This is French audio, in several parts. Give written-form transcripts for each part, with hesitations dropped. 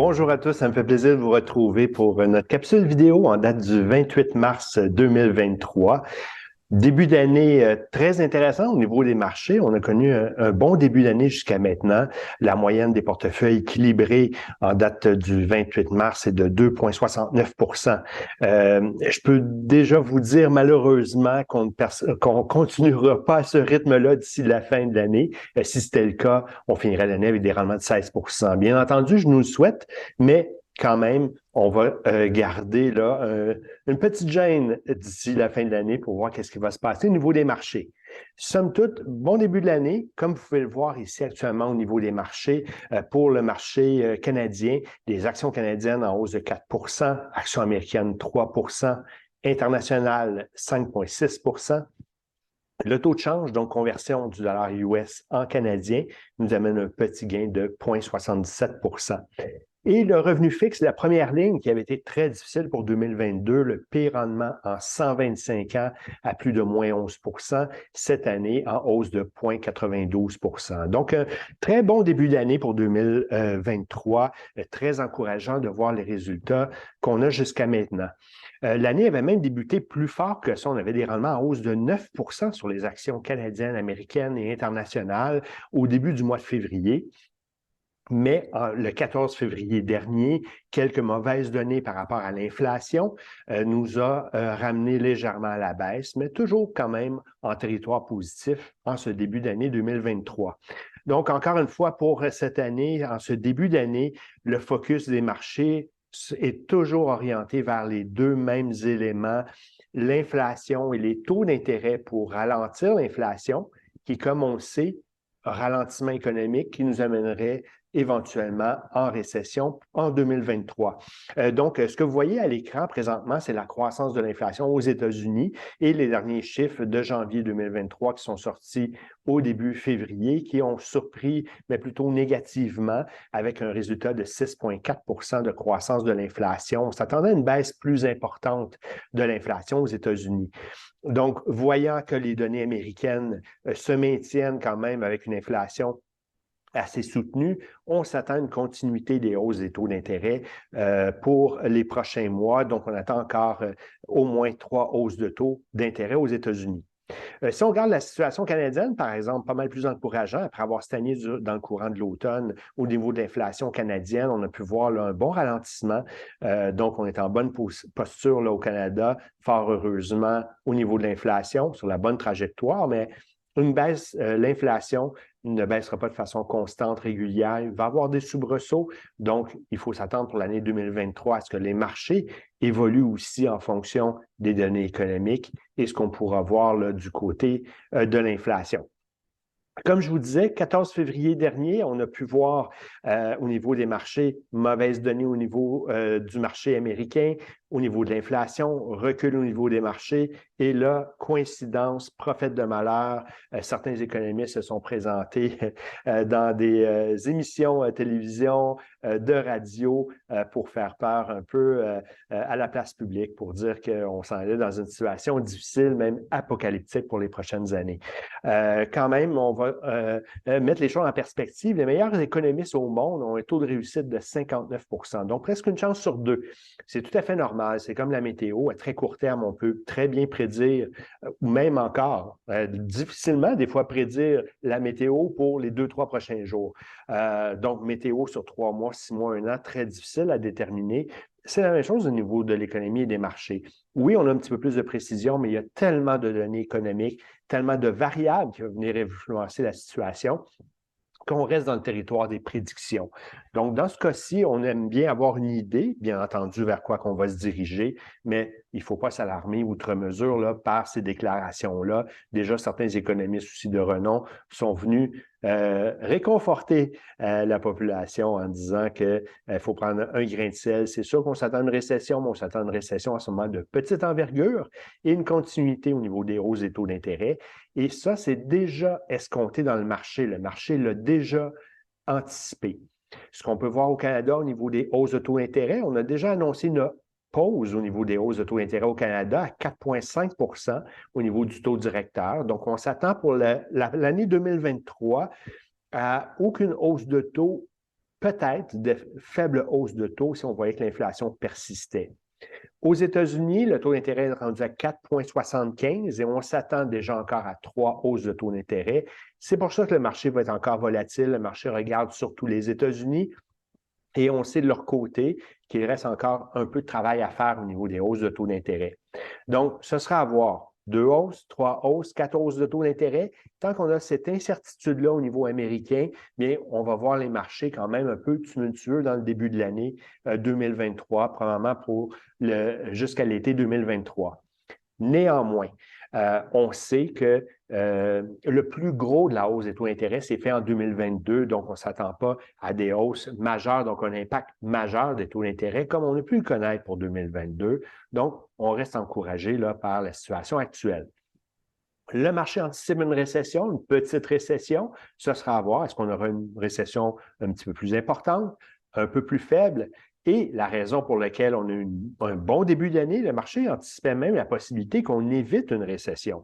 Bonjour à tous, ça me fait plaisir de vous retrouver pour notre capsule vidéo en date du 28 mars 2023. Début d'année très intéressant au niveau des marchés. On a connu un bon début d'année jusqu'à maintenant. La moyenne des portefeuilles équilibrés en date du 28 mars est de 2,69 Je peux déjà vous dire malheureusement qu'on continuera pas à ce rythme-là d'ici la fin de l'année. Si c'était le cas, on finirait l'année avec des rendements de 16 Bien entendu, je nous le souhaite, mais quand même, on va garder là une petite gêne d'ici la fin de l'année pour voir qu'est-ce qui va se passer au niveau des marchés. Somme toute, bon début de l'année, comme vous pouvez le voir ici actuellement au niveau des marchés, pour le marché canadien, les actions canadiennes en hausse de 4 actions américaines 3 internationales 5,6 Le taux de change, donc conversion du dollar US en canadien, nous amène un petit gain de 0,77 Et le revenu fixe, la première ligne qui avait été très difficile pour 2022, le pire rendement en 125 ans à plus de moins 11 cette année en hausse de 0,92 Donc, un très bon début d'année pour 2023, très encourageant de voir les résultats qu'on a jusqu'à maintenant. L'année avait même débuté plus fort que ça. On avait des rendements en hausse de 9 sur les actions canadiennes, américaines et internationales au début du mois de février. Mais le 14 février dernier, quelques mauvaises données par rapport à l'inflation nous a ramené légèrement à la baisse, mais toujours quand même en territoire positif en ce début d'année 2023. Donc, encore une fois, pour cette année, en ce début d'année, le focus des marchés est toujours orienté vers les deux mêmes éléments, l'inflation et les taux d'intérêt pour ralentir l'inflation, qui, comme on le sait, ralentissement économique qui nous amènerait éventuellement en récession en 2023. Donc, ce que vous voyez à l'écran présentement, c'est la croissance de l'inflation aux États-Unis et les derniers chiffres de janvier 2023 qui sont sortis au début février, qui ont surpris, mais plutôt négativement, avec un résultat de 6,4 de croissance de l'inflation. On s'attendait à une baisse plus importante de l'inflation aux États-Unis. Donc, voyant que les données américaines se maintiennent quand même avec une inflation assez soutenue, on s'attend à une continuité des hausses des taux d'intérêt pour les prochains mois. Donc, on attend encore au moins 3 hausses de taux d'intérêt aux États-Unis. Si on regarde la situation canadienne, par exemple, pas mal plus encourageant, après avoir stagné dans le courant de l'automne au niveau de l'inflation canadienne, on a pu voir là, un bon ralentissement. Donc, on est en bonne posture là, au Canada, fort heureusement, au niveau de l'inflation, sur la bonne trajectoire, mais une baisse, l'inflation ne baissera pas de façon constante, régulière. Il va y avoir des soubresauts. Donc, il faut s'attendre pour l'année 2023 à ce que les marchés évoluent aussi en fonction des données économiques et ce qu'on pourra voir là, du côté de l'inflation. Comme je vous disais, 14 février dernier, on a pu voir au niveau des marchés, mauvaises données au niveau du marché américain, au niveau de l'inflation, recul au niveau des marchés. Et là, coïncidence, prophète de malheur, certains économistes se sont présentés dans des émissions télévision, de radio pour faire peur un peu à la place publique, pour dire qu'on s'en allait dans une situation difficile, même apocalyptique pour les prochaines années. Quand même, on va mettre les choses en perspective. Les meilleurs économistes au monde ont un taux de réussite de 59 donc presque une chance sur deux. C'est tout à fait normal. C'est comme la météo. À très court terme, on peut très bien prédire, ou même encore, difficilement des fois prédire la météo pour les 2-3 prochains jours. Donc, météo sur 3 mois, 6 mois, 1 an, très difficile à déterminer. C'est la même chose au niveau de l'économie et des marchés. Oui, on a un petit peu plus de précision, mais il y a tellement de données économiques, tellement de variables qui vont venir influencer la situation qu'on reste dans le territoire des prédictions. Donc, dans ce cas-ci, on aime bien avoir une idée, bien entendu, vers quoi qu'on va se diriger, mais il ne faut pas s'alarmer outre mesure là, par ces déclarations-là. Déjà, certains économistes aussi de renom sont venus réconforter la population en disant qu'il faut prendre un grain de sel. C'est sûr qu'on s'attend à une récession, mais on s'attend à une récession à ce moment de petite envergure et une continuité au niveau des hausses des taux d'intérêt. Et ça, c'est déjà escompté dans le marché. Le marché l'a déjà anticipé. Ce qu'on peut voir au Canada au niveau des hausses de taux d'intérêt, on a déjà annoncé une pause au niveau des hausses de taux d'intérêt au Canada à 4,5 au niveau du taux directeur. Donc, on s'attend pour l'année 2023 à aucune hausse de taux peut-être de faibles hausses de taux si on voyait que l'inflation persistait. Aux États-Unis, le taux d'intérêt est rendu à 4,75 et on s'attend déjà encore à 3 hausses de taux d'intérêt. C'est pour ça que le marché va être encore volatile. Le marché regarde surtout les États-Unis et on sait de leur côté qu'il reste encore un peu de travail à faire au niveau des hausses de taux d'intérêt. Donc, ce sera à voir. 2 hausses, 3 hausses, 4 hausses de taux d'intérêt. Tant qu'on a cette incertitude-là au niveau américain, bien, on va voir les marchés quand même un peu tumultueux dans le début de l'année 2023, probablement jusqu'à l'été 2023. Néanmoins, on sait que le plus gros de la hausse des taux d'intérêt s'est fait en 2022, donc on ne s'attend pas à des hausses majeures, donc un impact majeur des taux d'intérêt comme on a pu le connaître pour 2022. Donc, on reste encouragé là, par la situation actuelle. Le marché anticipe une récession, une petite récession. Ce sera à voir. Est-ce qu'on aura une récession un petit peu plus importante, un peu plus faible? Et la raison pour laquelle on a eu un bon début d'année, le marché anticipait même la possibilité qu'on évite une récession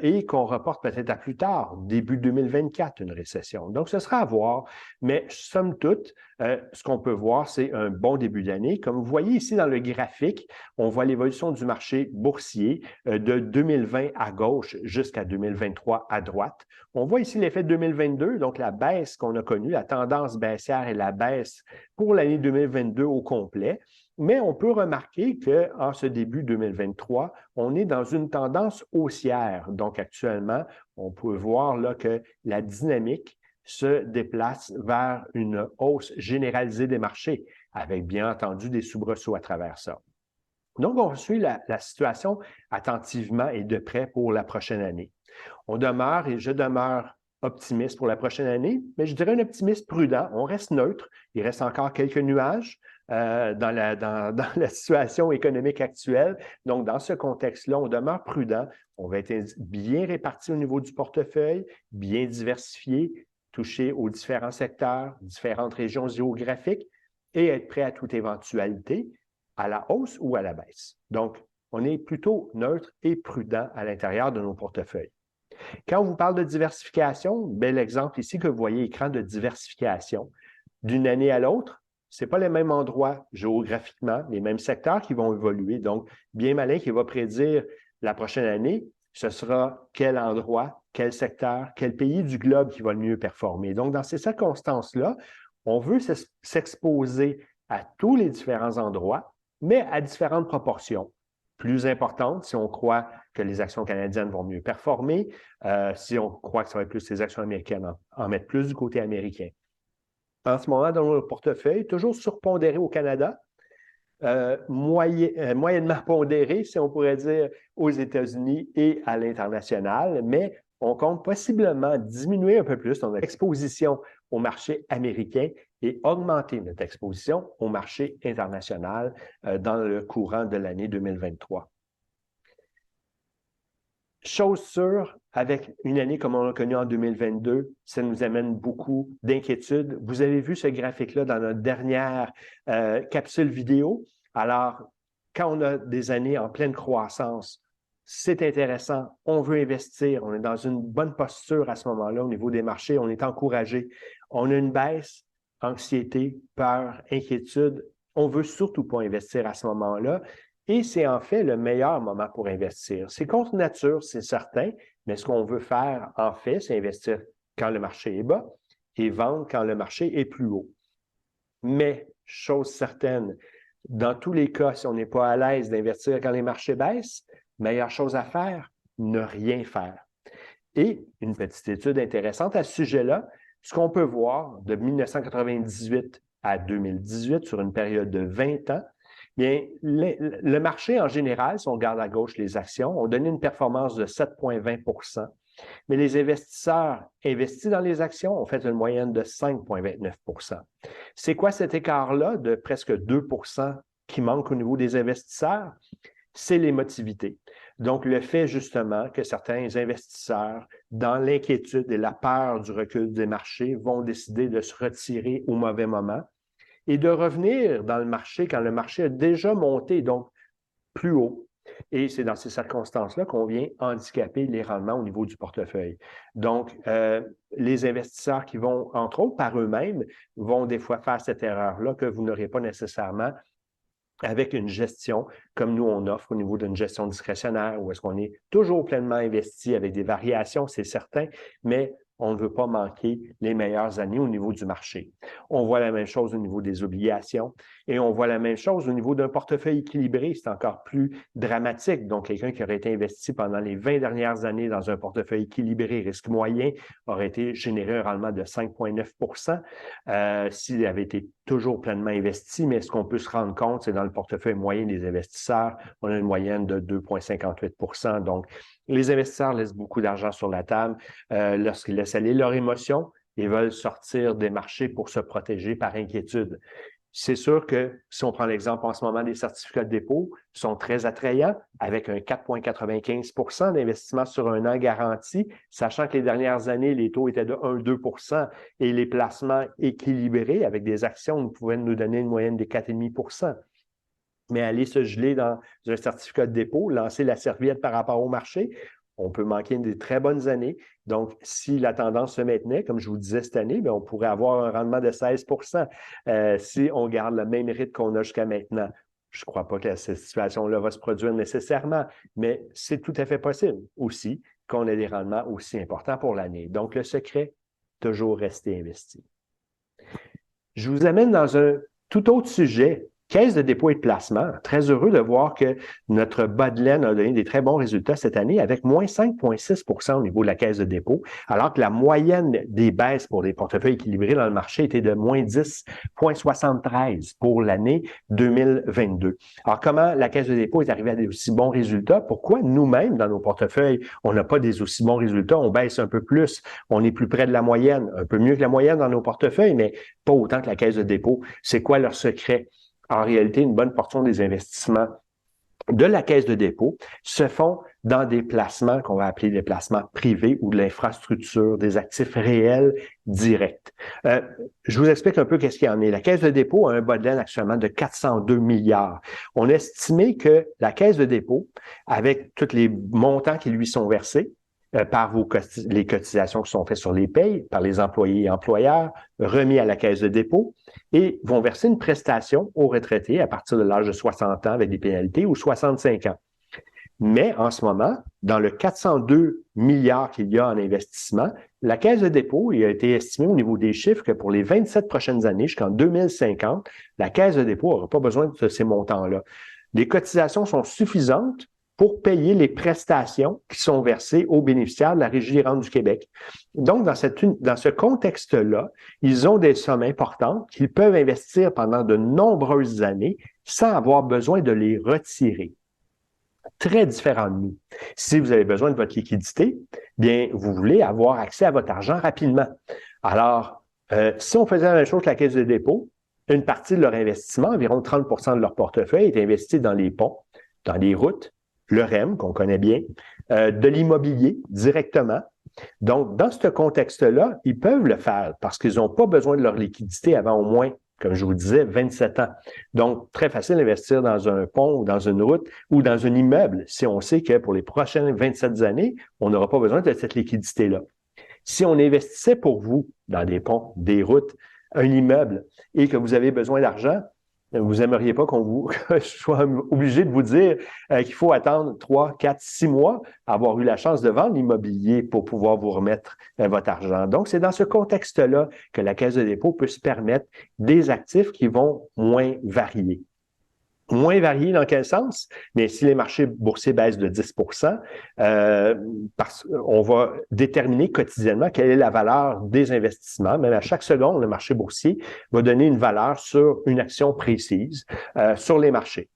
et qu'on reporte peut-être à plus tard, début 2024, une récession. Donc, ce sera à voir. Mais somme toute, ce qu'on peut voir, c'est un bon début d'année. Comme vous voyez ici dans le graphique, on voit l'évolution du marché boursier de 2020 à gauche jusqu'à 2023 à droite. On voit ici l'effet de 2022, donc la baisse qu'on a connue, la tendance baissière et la baisse pour l'année 2022 au complet. Mais on peut remarquer qu'en ce début 2023, on est dans une tendance haussière. Donc actuellement, on peut voir là que la dynamique se déplace vers une hausse généralisée des marchés, avec bien entendu des soubresauts à travers ça. Donc, on suit la situation attentivement et de près pour la prochaine année. On demeure et je demeure optimiste pour la prochaine année, mais je dirais un optimiste prudent. On reste neutre. Il reste encore quelques nuages dans la situation économique actuelle. Donc, dans ce contexte-là, on demeure prudent. On va être bien réparti au niveau du portefeuille, bien diversifié, touché aux différents secteurs, différentes régions géographiques et être prêt à toute éventualité, à la hausse ou à la baisse. Donc, on est plutôt neutre et prudent à l'intérieur de nos portefeuilles. Quand on vous parle de diversification, bel exemple ici que vous voyez, écran de diversification. D'une année à l'autre, ce n'est pas les mêmes endroits géographiquement, les mêmes secteurs qui vont évoluer. Donc, bien malin qui va prédire la prochaine année, ce sera quel endroit, quel secteur, quel pays du globe qui va le mieux performer. Donc, dans ces circonstances-là, on veut s'exposer à tous les différents endroits, mais à différentes proportions. Plus importantes si on croit que les actions canadiennes vont mieux performer, si on croit que ça va être plus les actions américaines, en mettre plus du côté américain. En ce moment, dans notre portefeuille, toujours surpondéré au Canada, moyennement pondéré, si on pourrait dire, aux États-Unis et à l'international, mais on compte possiblement diminuer un peu plus notre exposition au marché américain et augmenter notre exposition au marché international dans le courant de l'année 2023. Chose sûre, avec une année comme on l'a connue en 2022, ça nous amène beaucoup d'inquiétudes. Vous avez vu ce graphique-là dans notre dernière capsule vidéo. Alors, quand on a des années en pleine croissance, c'est intéressant, on veut investir, on est dans une bonne posture à ce moment-là au niveau des marchés, on est encouragé. On a une baisse, anxiété, peur, inquiétude. On ne veut surtout pas investir à ce moment-là. Et c'est en fait le meilleur moment pour investir. C'est contre nature, c'est certain, mais ce qu'on veut faire, en fait, c'est investir quand le marché est bas et vendre quand le marché est plus haut. Mais, chose certaine, dans tous les cas, si on n'est pas à l'aise d'investir quand les marchés baissent, meilleure chose à faire, ne rien faire. Et une petite étude intéressante à ce sujet-là, ce qu'on peut voir de 1998 à 2018 sur une période de 20 ans, bien, le marché en général, si on regarde à gauche les actions, ont donné une performance de 7,20 %. Mais les investisseurs investis dans les actions ont fait une moyenne de 5,29 %. C'est quoi cet écart-là de presque 2 % qui manque au niveau des investisseurs? C'est l'émotivité. Donc, le fait justement que certains investisseurs, dans l'inquiétude et la peur du recul des marchés, vont décider de se retirer au mauvais moment et de revenir dans le marché quand le marché a déjà monté, donc plus haut. Et c'est dans ces circonstances-là qu'on vient handicaper les rendements au niveau du portefeuille. Donc, les investisseurs qui vont, entre autres, par eux-mêmes, vont des fois faire cette erreur-là que vous n'aurez pas nécessairement avec une gestion comme nous, on offre au niveau d'une gestion discrétionnaire, où est-ce qu'on est toujours pleinement investi avec des variations, c'est certain, mais on ne veut pas manquer les meilleures années au niveau du marché. On voit la même chose au niveau des obligations et on voit la même chose au niveau d'un portefeuille équilibré. C'est encore plus dramatique. Donc, quelqu'un qui aurait été investi pendant les 20 dernières années dans un portefeuille équilibré, risque moyen, aurait été généré un rendement de 5,9 s'il avait été toujours pleinement investi. Mais ce qu'on peut se rendre compte, c'est dans le portefeuille moyen des investisseurs, on a une moyenne de 2,58 Donc, les investisseurs laissent beaucoup d'argent sur la table lorsqu'ils laissent aller leurs émotions et veulent sortir des marchés pour se protéger par inquiétude. C'est sûr que si on prend l'exemple en ce moment des certificats de dépôt, sont très attrayants avec un 4,95 d'investissement sur un an garanti, sachant que les dernières années, les taux étaient de 1,2 et les placements équilibrés avec des actions pouvaient nous donner une moyenne de 4,5 Mais aller se geler dans un certificat de dépôt, lancer la serviette par rapport au marché, on peut manquer des très bonnes années. Donc, si la tendance se maintenait, comme je vous disais cette année, bien, on pourrait avoir un rendement de 16 si on garde le même rythme qu'on a jusqu'à maintenant. Je ne crois pas que cette situation-là va se produire nécessairement, mais c'est tout à fait possible aussi qu'on ait des rendements aussi importants pour l'année. Donc, le secret, toujours rester investi. Je vous amène dans un tout autre sujet. Caisse de dépôt et de placement. Très heureux de voir que notre bas de laine a donné des très bons résultats cette année avec moins 5,6 au niveau de la caisse de dépôt, alors que la moyenne des baisses pour les portefeuilles équilibrés dans le marché était de moins 10,73 pour l'année 2022. Alors, comment la caisse de dépôt est arrivée à des aussi bons résultats? Pourquoi nous-mêmes, dans nos portefeuilles, on n'a pas des aussi bons résultats? On baisse un peu plus, on est plus près de la moyenne, un peu mieux que la moyenne dans nos portefeuilles, mais pas autant que la caisse de dépôt. C'est quoi leur secret? En réalité, une bonne portion des investissements de la caisse de dépôt se font dans des placements qu'on va appeler des placements privés ou de l'infrastructure, des actifs réels directs. Je vous explique un peu qu'est-ce qu'il y en est. La caisse de dépôt a un bas de laine actuellement de 402 milliards. On a estimé que la caisse de dépôt, avec tous les montants qui lui sont versés, par les cotisations qui sont faites sur les payes, par les employés et employeurs, remis à la caisse de dépôt, et vont verser une prestation aux retraités à partir de l'âge de 60 ans avec des pénalités ou 65 ans. Mais en ce moment, dans le 402 milliards qu'il y a en investissement, la caisse de dépôt, il a été estimé au niveau des chiffres que pour les 27 prochaines années, jusqu'en 2050, la caisse de dépôt n'aura pas besoin de ces montants-là. Les cotisations sont suffisantes pour payer les prestations qui sont versées aux bénéficiaires de la Régie des rentes du Québec. Donc, dans ce contexte-là, ils ont des sommes importantes qu'ils peuvent investir pendant de nombreuses années sans avoir besoin de les retirer. Très différent de nous. Si vous avez besoin de votre liquidité, bien, vous voulez avoir accès à votre argent rapidement. Alors, si on faisait la même chose que la Caisse de dépôt, une partie de leur investissement, environ 30 de leur portefeuille, est investi dans les ponts, dans les routes, le REM, qu'on connaît bien, de l'immobilier directement. Donc, dans ce contexte-là, ils peuvent le faire parce qu'ils n'ont pas besoin de leur liquidité avant au moins, comme je vous disais, 27 ans. Donc, très facile d'investir dans un pont ou dans une route ou dans un immeuble si on sait que pour les prochaines 27 années, on n'aura pas besoin de cette liquidité-là. Si on investissait pour vous dans des ponts, des routes, un immeuble et que vous avez besoin d'argent, vous aimeriez pas que je sois obligé de vous dire qu'il faut attendre 3, 4, 6 mois, avoir eu la chance de vendre l'immobilier pour pouvoir vous remettre votre argent. Donc, c'est dans ce contexte-là que la Caisse de dépôt peut se permettre des actifs qui vont moins varier. Moins varié dans quel sens? Mais si les marchés boursiers baissent de 10 on va déterminer quotidiennement quelle est la valeur des investissements. Même à chaque seconde, le marché boursier va donner une valeur sur une action précise sur les marchés.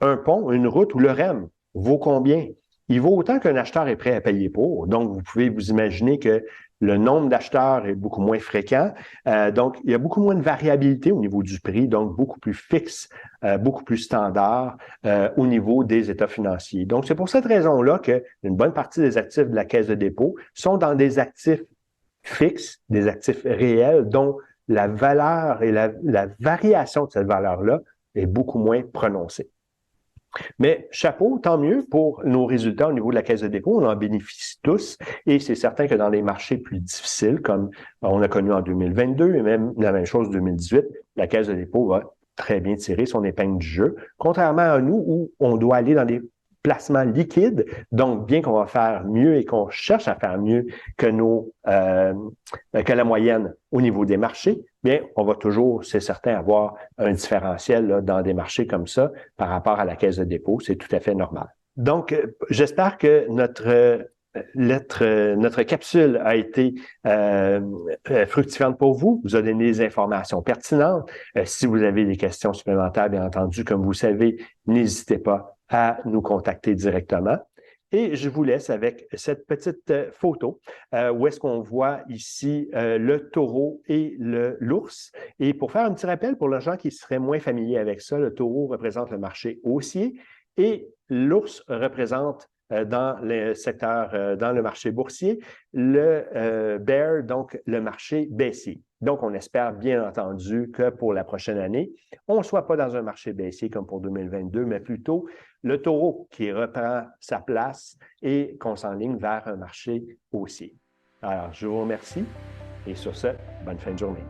Un pont, une route ou le REM vaut combien? Il vaut autant qu'un acheteur est prêt à payer pour. Donc, vous pouvez vous imaginer que le nombre d'acheteurs est beaucoup moins fréquent. Donc, il y a beaucoup moins de variabilité au niveau du prix, donc beaucoup plus fixe, beaucoup plus standard au niveau des états financiers. Donc, c'est pour cette raison-là qu'une bonne partie des actifs de la Caisse de dépôt sont dans des actifs fixes, des actifs réels, dont la valeur et la variation de cette valeur-là est beaucoup moins prononcée. Mais chapeau, tant mieux pour nos résultats au niveau de la Caisse de dépôt. On en bénéficie tous et c'est certain que dans les marchés plus difficiles, comme on a connu en 2022 et même la même chose en 2018, la Caisse de dépôt va très bien tirer son épingle du jeu, contrairement à nous où on doit aller dans des placements liquides. Donc, bien qu'on va faire mieux et qu'on cherche à faire mieux que que la moyenne au niveau des marchés, bien, on va toujours, c'est certain, avoir un différentiel là, dans des marchés comme ça par rapport à la caisse de dépôt. C'est tout à fait normal. Donc, j'espère que notre capsule a été fructifiante pour vous, vous a donné des informations pertinentes. Si vous avez des questions supplémentaires, bien entendu, comme vous savez, n'hésitez pas à nous contacter directement. Et je vous laisse avec cette petite photo où est-ce qu'on voit ici le taureau et l'ours. Et pour faire un petit rappel pour les gens qui seraient moins familiers avec ça, le taureau représente le marché haussier et l'ours représente dans le secteur, dans le marché boursier, le bear, donc le marché baissier. Donc, on espère bien entendu que pour la prochaine année, on ne soit pas dans un marché baissier comme pour 2022, mais plutôt le taureau qui reprend sa place et qu'on s'enligne vers un marché haussier. Alors, je vous remercie et sur ce, bonne fin de journée.